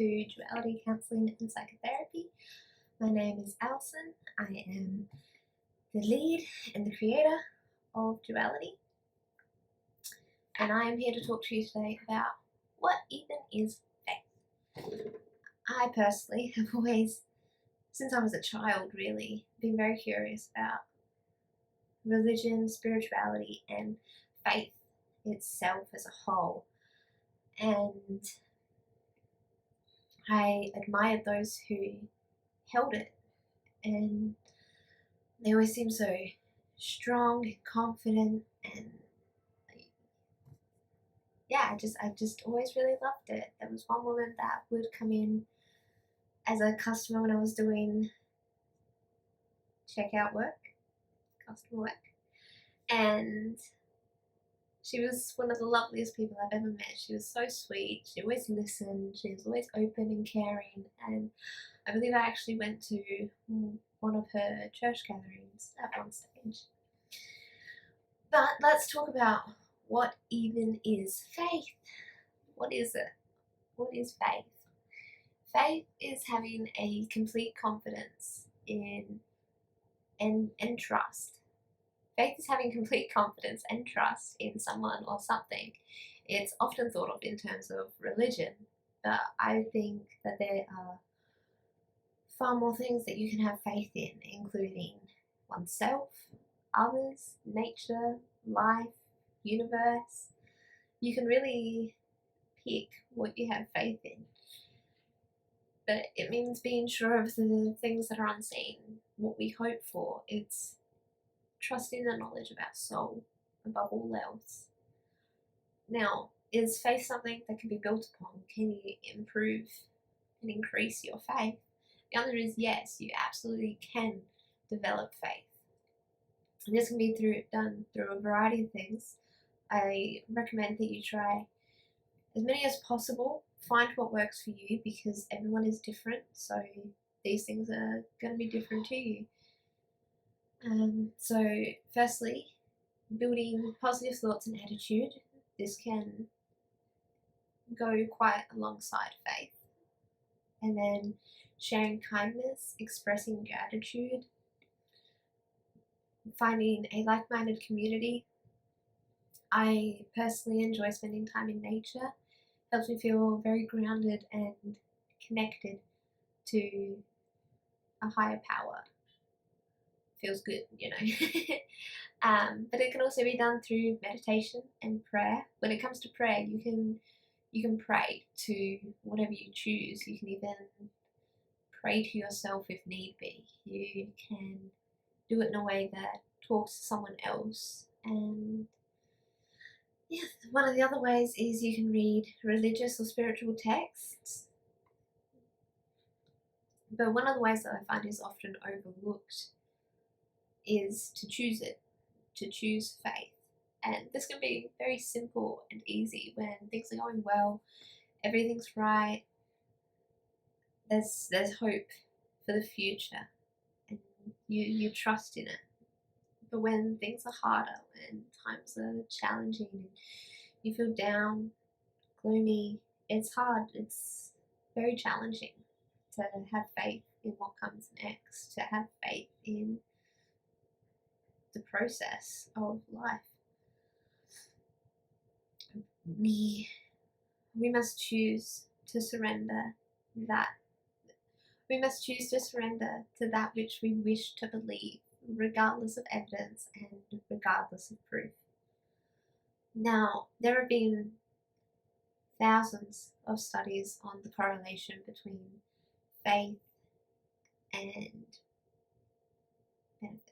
to Duality Counselling and Psychotherapy. My name is Alison. I am the lead and the creator of Duality, and I am here to talk to you today about what even is faith. I personally have always, since I was a child really, been very curious about religion, spirituality, and faith itself as a whole. And I admired those who held it, and they always seemed so strong and confident, and yeah, I just always really loved it. There was one woman that would come in as a customer when I was doing checkout work, customer work, and she was one of the loveliest people I've ever met. She was so sweet. She always listened. She was always open and caring. And I believe I actually went to one of her church gatherings at one stage. But let's talk about what even is faith. What is it? What is faith? Faith is having a complete confidence in and trust. Faith is having complete confidence and trust in someone or something. It's often thought of in terms of religion, but I think that there are far more things that you can have faith in, including oneself, others, nature, life, universe. You can really pick what you have faith in. But it means being sure of the things that are unseen, what we hope for. It's trusting the knowledge of our soul above all else. Now, is faith something that can be built upon? Can you improve and increase your faith? The answer is yes, you absolutely can develop faith. And this can be done through a variety of things. I recommend that you try as many as possible. Find what works for you, because everyone is different, so these things are going to be different to you. So firstly, building positive thoughts and attitude. This can go quite alongside faith. And then sharing kindness, expressing gratitude, finding a like-minded community. I personally enjoy spending time in nature. It helps me feel very grounded and connected to a higher power. Feels good, you know. But it can also be done through meditation and prayer. When it comes to prayer, you can pray to whatever you choose. You can even pray to yourself if need be. You can do it in a way that talks to someone else. And yeah, one of the other ways is you can read religious or spiritual texts. But one of the ways that I find is often overlooked is to choose it, to choose faith. And this can be very simple and easy when things are going well, everything's right, there's hope for the future, and you trust in it. But when things are harder, when times are challenging, and you feel down, gloomy, it's hard, it's very challenging to have faith in what comes next, to have faith in the process of life. We must choose to surrender that. We must choose to surrender to that which we wish to believe, regardless of evidence and regardless of proof. Now, there have been thousands of studies on the correlation between faith and benefits.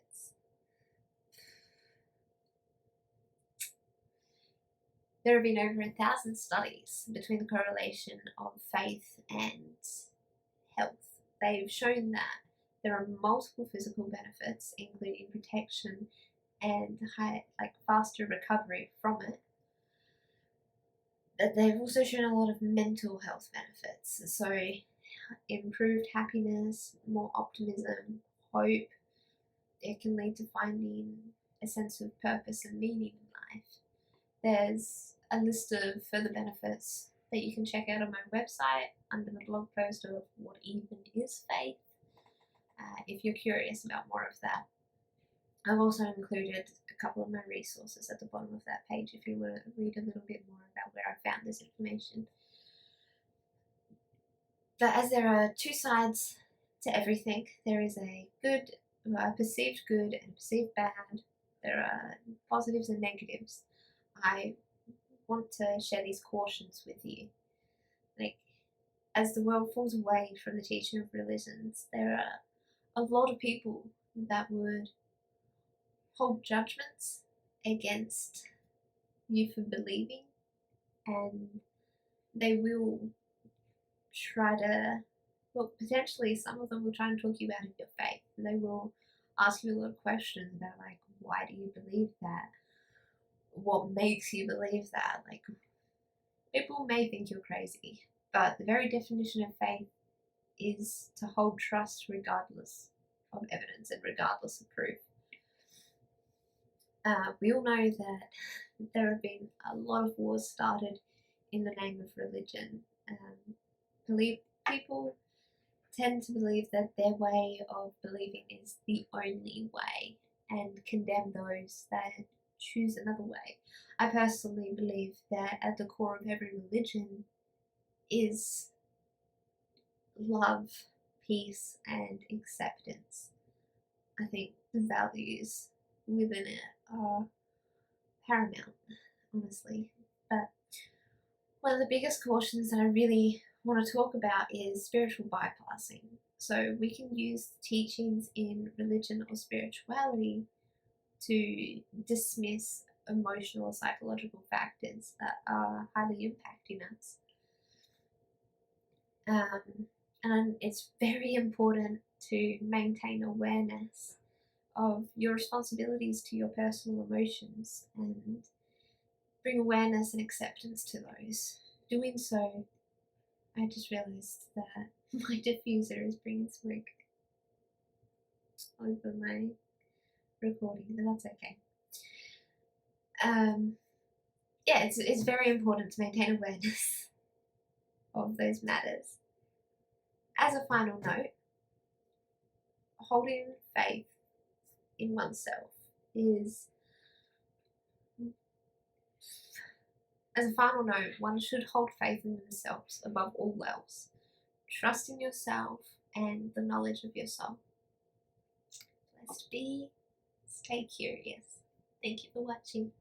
There have been over 1,000 studies between the correlation of faith and health. They've shown that there are multiple physical benefits, including protection and faster recovery from it. But they've also shown a lot of mental health benefits. So improved happiness, more optimism, hope. It can lead to finding a sense of purpose and meaning in life. There's a list of further benefits that you can check out on my website under the blog post of What Even Is Faith, if you're curious about more of that. I've also included a couple of my resources at the bottom of that page if you want to read a little bit more about where I found this information. But as there are two sides to everything, there is a good, perceived good and perceived bad. There are positives and negatives. I want to share these cautions with you. Like, as the world falls away from the teaching of religions, there are a lot of people that would hold judgments against you for believing, and they will try to, well, potentially some of them will try and talk you out of your faith. They will ask you a lot of questions about, like, why do you believe that? What makes you believe that? Like, people may think you're crazy, but the very definition of faith is to hold trust regardless of evidence and regardless of proof. We all know that there have been a lot of wars started in the name of religion. People tend to believe that their way of believing is the only way and condemn those that choose another way. I personally believe that at the core of every religion is love, peace, and acceptance. I think the values within it are paramount, honestly. But one of the biggest cautions that I really want to talk about is spiritual bypassing. So we can use teachings in religion or spirituality to dismiss emotional or psychological factors that are highly impacting us. And it's very important to maintain awareness of your responsibilities to your personal emotions and bring awareness and acceptance to those. Doing so, I just realized that my diffuser is bringing smoke over my recording, but that's okay. Yeah, it's very important to maintain awareness of those matters. As a final note, holding faith in oneself is, as a final note, one should hold faith in themselves above all else. Trust in yourself and the knowledge of your soul. Blessed be. Stay curious. Thank you for watching.